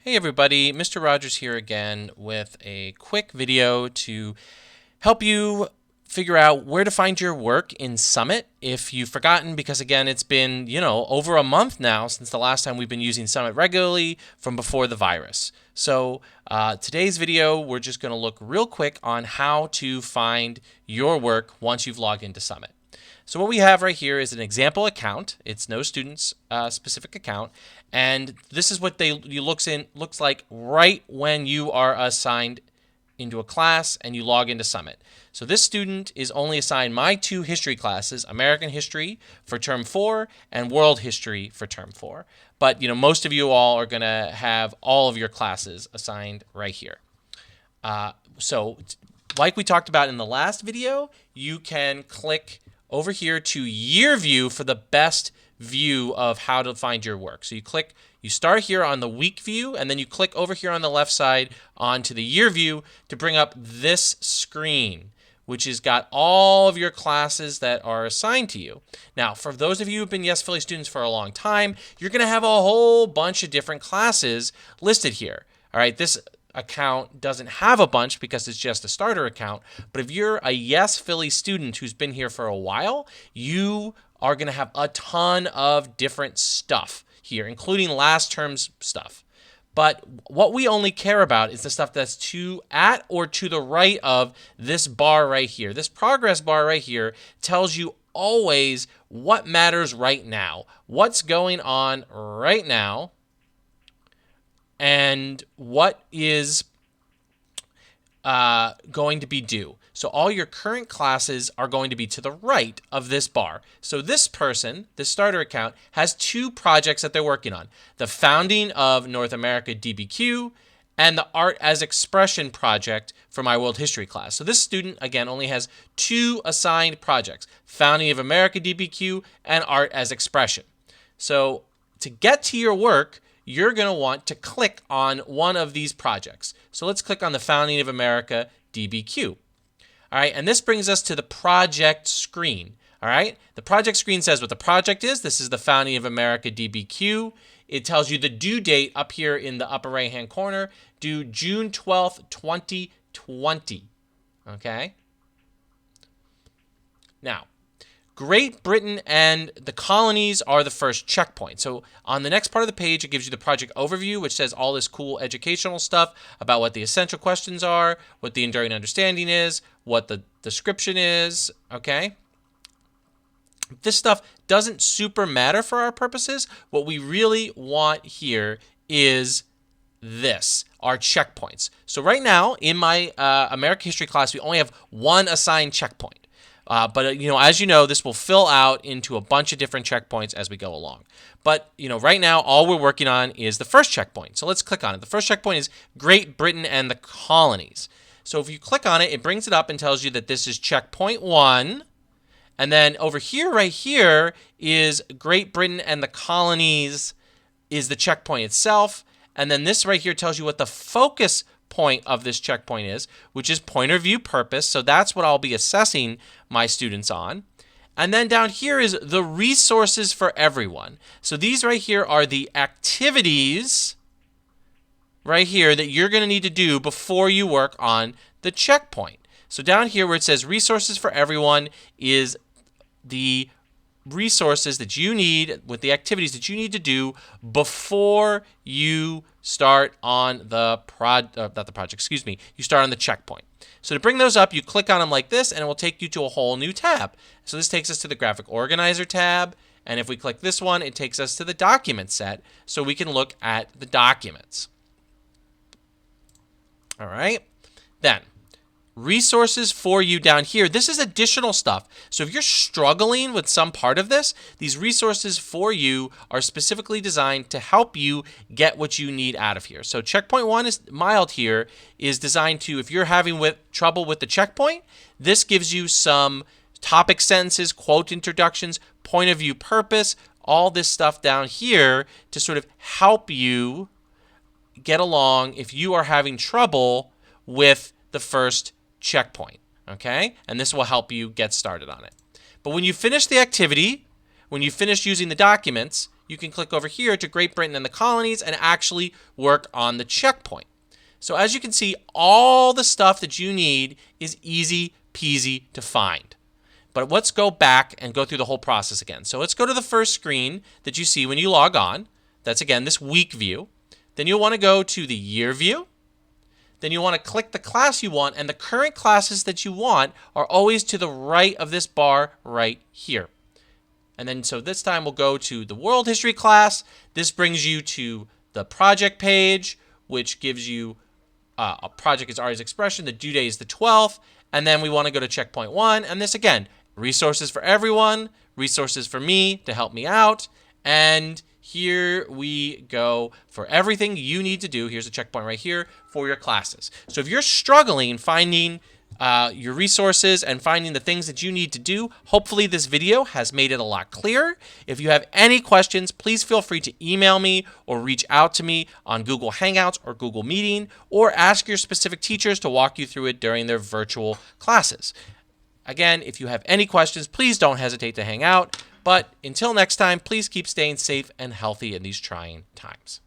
Hey everybody, Mr. Rogers here again with a quick video to help you figure out where to find your work in Summit if you've forgotten, because again, it's been, over a month now since the last time we've been using Summit regularly from before the virus. So today's video, we're just going to look real quick on how to find your work once you've logged into Summit. So what we have right here is an example account. It's no student's specific account, and this is what looks like right when you are assigned into a class and you log into Summit. So this student is only assigned my two history classes, American History for Term 4 and World History for Term 4. But most of you all are going to have all of your classes assigned right here. So like we talked about in the last video, you can click over here to Year View for the best view of how to find your work. So you start here on the week view, and then you click over here on the left side onto the year view to bring up this screen, which has got all of your classes that are assigned to you. Now, for those of you who've been Yes Philly students for a long time, you're going to have a whole bunch of different classes listed here. All right, this account doesn't have a bunch because it's just a starter account, but if you're a Yes Philly student who's been here for a while, you are going to have a ton of different stuff here, including last term's stuff. But what we only care about is the stuff that's at or to the right of this bar right here. This progress bar right here tells you always what matters right now, what's going on right now, and what is going to be due. So all your current classes are going to be to the right of this bar. So this person, this starter account, has two projects that they're working on: the Founding of North America DBQ and the Art as Expression project for my World History class. So this student, again, only has two assigned projects: Founding of America DBQ and Art as Expression. So to get to your work, you're going to want to click on one of these projects. So let's click on the Founding of America DBQ. All right, and this brings us to the project screen. All right, the project screen says what the project is. This is the Founding of America DBQ. It tells you the due date up here in the upper right-hand corner, due June 12th, 2020. Okay. Now, Great Britain and the colonies are the first checkpoint. So on the next part of the page, it gives you the project overview, which says all this cool educational stuff about what the essential questions are, what the enduring understanding is, what the description is, okay? This stuff doesn't super matter for our purposes. What we really want here is this, our checkpoints. So right now in my American History class, we only have one assigned checkpoint. But as you know, this will fill out into a bunch of different checkpoints as we go along. But, right now, all we're working on is the first checkpoint. So let's click on it. The first checkpoint is Great Britain and the colonies. So if you click on it, it brings it up and tells you that this is checkpoint 1. And then over here, right here, is Great Britain and the colonies is the checkpoint itself. And then this right here tells you what the focus point of this checkpoint is, which is pointer view purpose. So that's what I'll be assessing my students on. And then down here is the resources for everyone. So these right here are the activities right here that you're going to need to do before you work on the checkpoint. So down here where it says resources for everyone is the resources that you need with the activities that you need to do before you start on the you start on the checkpoint. So to bring those up, you click on them like this, and it will take you to a whole new tab. So this takes us to the graphic organizer tab, and if we click this one, it takes us to the document set, so we can look at the documents. All right, then resources for you down here. This is additional stuff. So if you're struggling with some part of this, these resources for you are specifically designed to help you get what you need out of here. So checkpoint 1 is mild here, is designed to, if you're having trouble with the checkpoint, this gives you some topic sentences, quote introductions, point of view purpose, all this stuff down here to sort of help you get along if you are having trouble with the first checkpoint, okay? And this will help you get started on it. But when you finish the activity, when you finish using the documents, you can click over here to Great Britain and the colonies and actually work on the checkpoint. So as you can see, all the stuff that you need is easy peasy to find. But let's go back and go through the whole process again. So let's go to the first screen that you see when you log on. That's, again, this week view. Then you'll want to go to the year view. Then you want to click the class you want, and the current classes that you want are always to the right of this bar right here. And then so this time we'll go to the world history class. This brings you to the project page, which gives you a project is Aria's expression. The due date is the 12th. And then we want to go to checkpoint 1. And this, again, resources for everyone, resources for me to help me out. And here we go for everything you need to do. Here's a checkpoint right here for your classes. So if you're struggling finding your resources and finding the things that you need to do, hopefully this video has made it a lot clearer. If you have any questions, please feel free to email me or reach out to me on Google Hangouts or Google Meeting, or ask your specific teachers to walk you through it during their virtual classes. Again, if you have any questions, please don't hesitate to hang out. But until next time, please keep staying safe and healthy in these trying times.